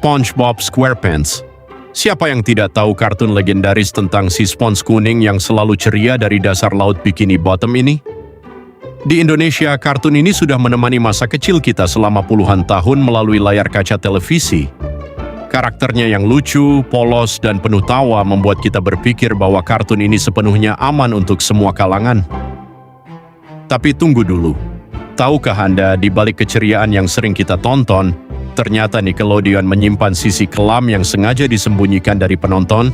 SpongeBob SquarePants. Siapa yang tidak tahu kartun legendaris tentang si Spons kuning yang selalu ceria dari dasar laut Bikini Bottom ini? Di Indonesia, kartun ini sudah menemani masa kecil kita selama puluhan tahun melalui layar kaca televisi. Karakternya yang lucu, polos, dan penuh tawa membuat kita berpikir bahwa kartun ini sepenuhnya aman untuk semua kalangan. Tapi tunggu dulu. Tahukah Anda, di balik keceriaan yang sering kita tonton, ternyata Nickelodeon menyimpan sisi kelam yang sengaja disembunyikan dari penonton?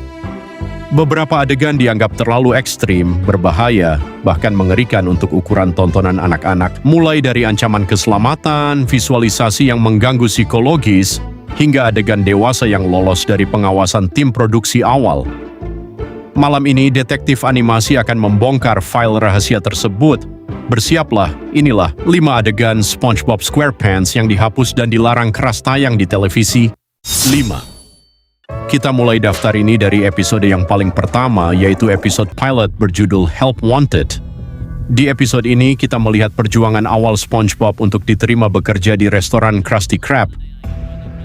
Beberapa adegan dianggap terlalu ekstrim, berbahaya, bahkan mengerikan untuk ukuran tontonan anak-anak. Mulai dari ancaman keselamatan, visualisasi yang mengganggu psikologis, hingga adegan dewasa yang lolos dari pengawasan tim produksi awal. Malam ini, detektif animasi akan membongkar file rahasia tersebut. Bersiaplah, inilah 5 adegan SpongeBob SquarePants yang dihapus dan dilarang keras tayang di televisi. 5. Kita mulai daftar ini dari episode yang paling pertama, yaitu episode pilot berjudul Help Wanted. Di episode ini, kita melihat perjuangan awal SpongeBob untuk diterima bekerja di restoran Krusty Krab.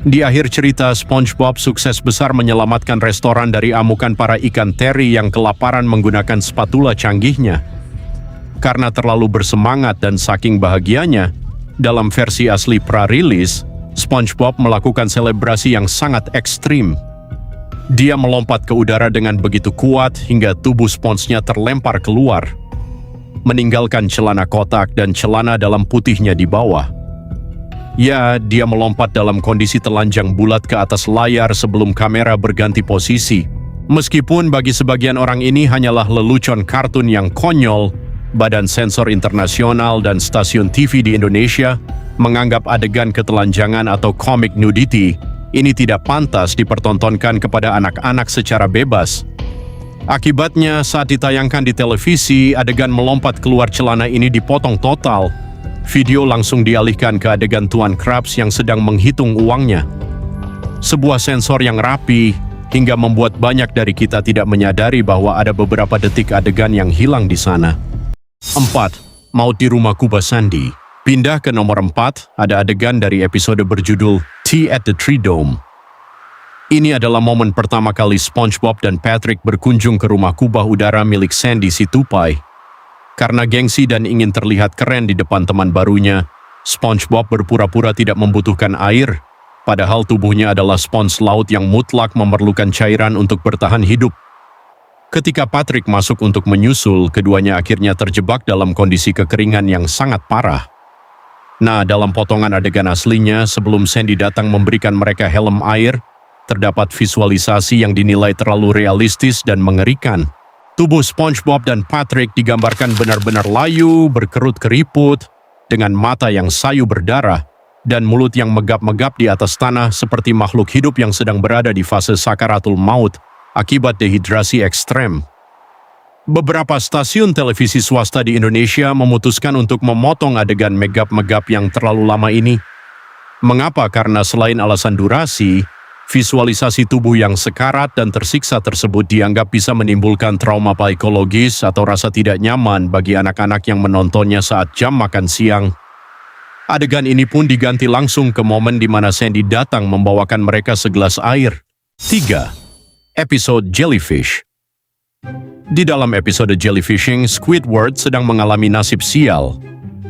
Di akhir cerita, SpongeBob sukses besar menyelamatkan restoran dari amukan para ikan teri yang kelaparan menggunakan spatula canggihnya. Karena terlalu bersemangat dan saking bahagianya, dalam versi asli pra-rilis, SpongeBob melakukan selebrasi yang sangat ekstrim. Dia melompat ke udara dengan begitu kuat hingga tubuh Sponge-nya terlempar keluar, meninggalkan celana kotak dan celana dalam putihnya di bawah. Ya, dia melompat dalam kondisi telanjang bulat ke atas layar sebelum kamera berganti posisi. Meskipun bagi sebagian orang ini hanyalah lelucon kartun yang konyol, Badan Sensor Internasional dan stasiun TV di Indonesia menganggap adegan ketelanjangan atau comic nudity ini tidak pantas dipertontonkan kepada anak-anak secara bebas. Akibatnya, saat ditayangkan di televisi, adegan melompat keluar celana ini dipotong total. Video langsung dialihkan ke adegan Tuan Krabs yang sedang menghitung uangnya. Sebuah sensor yang rapi, hingga membuat banyak dari kita tidak menyadari bahwa ada beberapa detik adegan yang hilang di sana. 4. Maut di Rumah Kubah Sandy. Pindah ke nomor 4, ada adegan dari episode berjudul Tea at the Tree Dome. Ini adalah momen pertama kali SpongeBob dan Patrick berkunjung ke rumah kubah udara milik Sandy si tupai. Karena gengsi dan ingin terlihat keren di depan teman barunya, SpongeBob berpura-pura tidak membutuhkan air, padahal tubuhnya adalah spons laut yang mutlak memerlukan cairan untuk bertahan hidup. Ketika Patrick masuk untuk menyusul, keduanya akhirnya terjebak dalam kondisi kekeringan yang sangat parah. Nah, dalam potongan adegan aslinya, sebelum Sandy datang memberikan mereka helm air, terdapat visualisasi yang dinilai terlalu realistis dan mengerikan. Tubuh SpongeBob dan Patrick digambarkan benar-benar layu, berkerut keriput, dengan mata yang sayu berdarah, dan mulut yang megap-megap di atas tanah seperti makhluk hidup yang sedang berada di fase sakaratul maut akibat dehidrasi ekstrem. Beberapa stasiun televisi swasta di Indonesia memutuskan untuk memotong adegan megap-megap yang terlalu lama ini. Mengapa? Karena selain alasan durasi, visualisasi tubuh yang sekarat dan tersiksa tersebut dianggap bisa menimbulkan trauma psikologis atau rasa tidak nyaman bagi anak-anak yang menontonnya saat jam makan siang. Adegan ini pun diganti langsung ke momen di mana Sandy datang membawakan mereka segelas air. 3. Episode Jellyfish. Di dalam episode Jellyfishing, Squidward sedang mengalami nasib sial.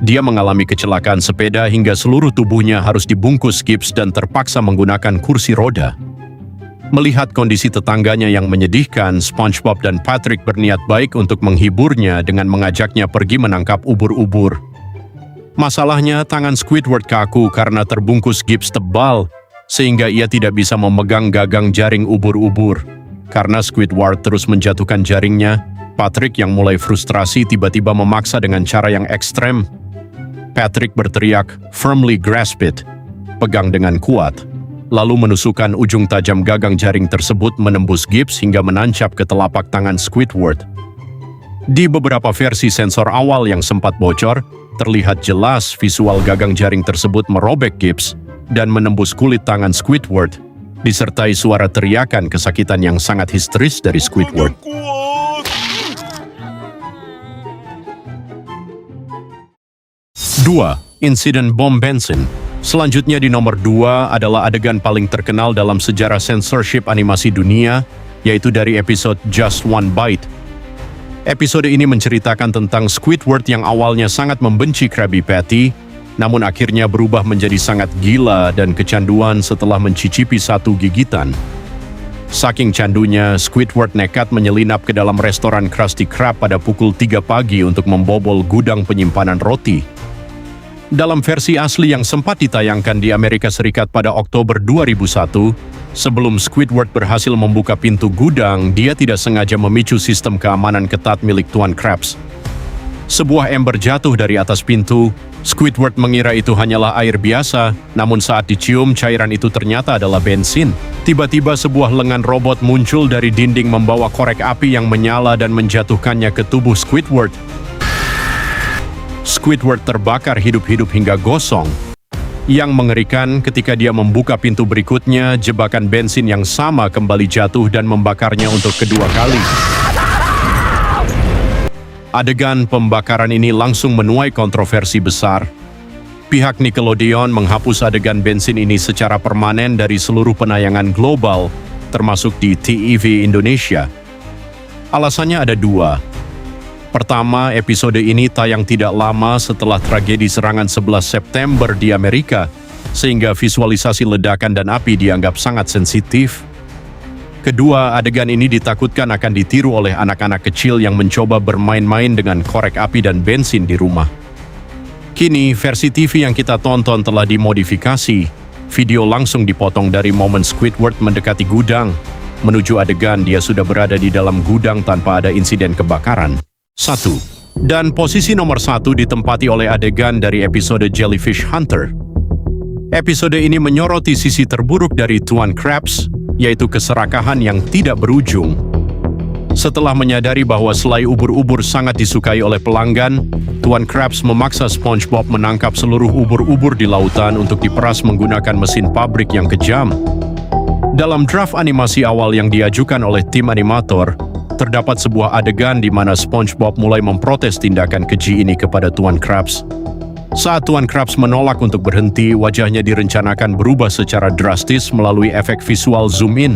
Dia mengalami kecelakaan sepeda hingga seluruh tubuhnya harus dibungkus gips dan terpaksa menggunakan kursi roda. Melihat kondisi tetangganya yang menyedihkan, SpongeBob dan Patrick berniat baik untuk menghiburnya dengan mengajaknya pergi menangkap ubur-ubur. Masalahnya, tangan Squidward kaku karena terbungkus gips tebal, sehingga ia tidak bisa memegang gagang jaring ubur-ubur. Karena Squidward terus menjatuhkan jaringnya, Patrick yang mulai frustrasi tiba-tiba memaksa dengan cara yang ekstrem. Patrick berteriak, "Firmly grasp it," pegang dengan kuat, lalu menusukkan ujung tajam gagang jaring tersebut menembus gips hingga menancap ke telapak tangan Squidward. Di beberapa versi sensor awal yang sempat bocor, terlihat jelas visual gagang jaring tersebut merobek gips dan menembus kulit tangan Squidward, disertai suara teriakan kesakitan yang sangat histeris dari Squidward. 2. Insiden bom bensin. Selanjutnya di nomor 2 adalah adegan paling terkenal dalam sejarah censorship animasi dunia, yaitu dari episode Just One Bite. Episode ini menceritakan tentang Squidward yang awalnya sangat membenci Krabby Patty, namun akhirnya berubah menjadi sangat gila dan kecanduan setelah mencicipi satu gigitan. Saking candunya, Squidward nekat menyelinap ke dalam restoran Krusty Krab pada pukul 3 pagi untuk membobol gudang penyimpanan roti. Dalam versi asli yang sempat ditayangkan di Amerika Serikat pada Oktober 2001, sebelum Squidward berhasil membuka pintu gudang, dia tidak sengaja memicu sistem keamanan ketat milik Tuan Krabs. Sebuah ember jatuh dari atas pintu. Squidward mengira itu hanyalah air biasa, namun saat dicium, cairan itu ternyata adalah bensin. Tiba-tiba sebuah lengan robot muncul dari dinding membawa korek api yang menyala dan menjatuhkannya ke tubuh Squidward. Squidward terbakar hidup-hidup hingga gosong. Yang mengerikan, ketika dia membuka pintu berikutnya, jebakan bensin yang sama kembali jatuh dan membakarnya untuk kedua kali. Adegan pembakaran ini langsung menuai kontroversi besar. Pihak Nickelodeon menghapus adegan bensin ini secara permanen dari seluruh penayangan global, termasuk di TEV Indonesia. Alasannya ada dua. Pertama, episode ini tayang tidak lama setelah tragedi serangan 11 September di Amerika, sehingga visualisasi ledakan dan api dianggap sangat sensitif. Kedua, adegan ini ditakutkan akan ditiru oleh anak-anak kecil yang mencoba bermain-main dengan korek api dan bensin di rumah. Kini, versi TV yang kita tonton telah dimodifikasi. Video langsung dipotong dari momen Squidward mendekati gudang, menuju adegan dia sudah berada di dalam gudang tanpa ada insiden kebakaran. 1. Dan posisi nomor 1 ditempati oleh adegan dari episode Jellyfish Hunter. Episode ini menyoroti sisi terburuk dari Tuan Krabs, yaitu keserakahan yang tidak berujung. Setelah menyadari bahwa selai ubur-ubur sangat disukai oleh pelanggan, Tuan Krabs memaksa SpongeBob menangkap seluruh ubur-ubur di lautan untuk diperas menggunakan mesin pabrik yang kejam. Dalam draft animasi awal yang diajukan oleh tim animator, terdapat sebuah adegan di mana SpongeBob mulai memprotes tindakan keji ini kepada Tuan Krabs. Saat Tuan Krabs menolak untuk berhenti, wajahnya direncanakan berubah secara drastis melalui efek visual zoom in.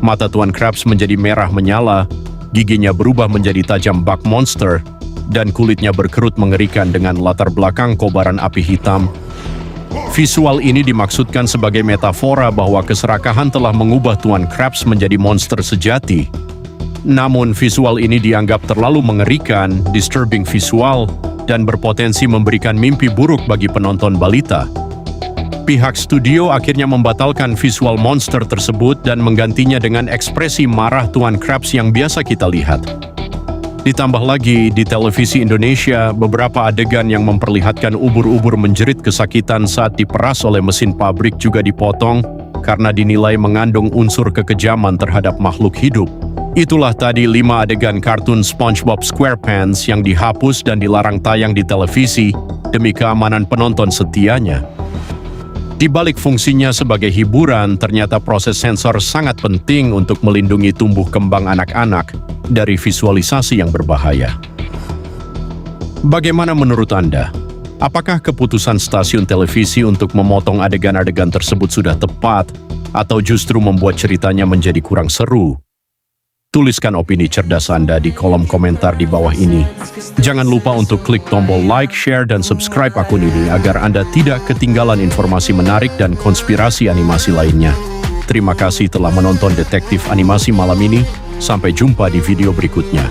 Mata Tuan Krabs menjadi merah menyala, giginya berubah menjadi tajam bak monster, dan kulitnya berkerut mengerikan dengan latar belakang kobaran api hitam. Visual ini dimaksudkan sebagai metafora bahwa keserakahan telah mengubah Tuan Krabs menjadi monster sejati. Namun visual ini dianggap terlalu mengerikan, disturbing visual, dan berpotensi memberikan mimpi buruk bagi penonton balita. Pihak studio akhirnya membatalkan visual monster tersebut dan menggantinya dengan ekspresi marah Tuan Krabs yang biasa kita lihat. Ditambah lagi, di televisi Indonesia, beberapa adegan yang memperlihatkan ubur-ubur menjerit kesakitan saat diperas oleh mesin pabrik juga dipotong karena dinilai mengandung unsur kekejaman terhadap makhluk hidup. Itulah tadi 5 adegan kartun SpongeBob SquarePants yang dihapus dan dilarang tayang di televisi demi keamanan penonton setianya. Di balik fungsinya sebagai hiburan, ternyata proses sensor sangat penting untuk melindungi tumbuh kembang anak-anak dari visualisasi yang berbahaya. Bagaimana menurut Anda? Apakah keputusan stasiun televisi untuk memotong adegan-adegan tersebut sudah tepat, atau justru membuat ceritanya menjadi kurang seru? Tuliskan opini cerdas Anda di kolom komentar di bawah ini. Jangan lupa untuk klik tombol like, share, dan subscribe akun ini agar Anda tidak ketinggalan informasi menarik dan konspirasi animasi lainnya. Terima kasih telah menonton Detektif Animasi malam ini. Sampai jumpa di video berikutnya.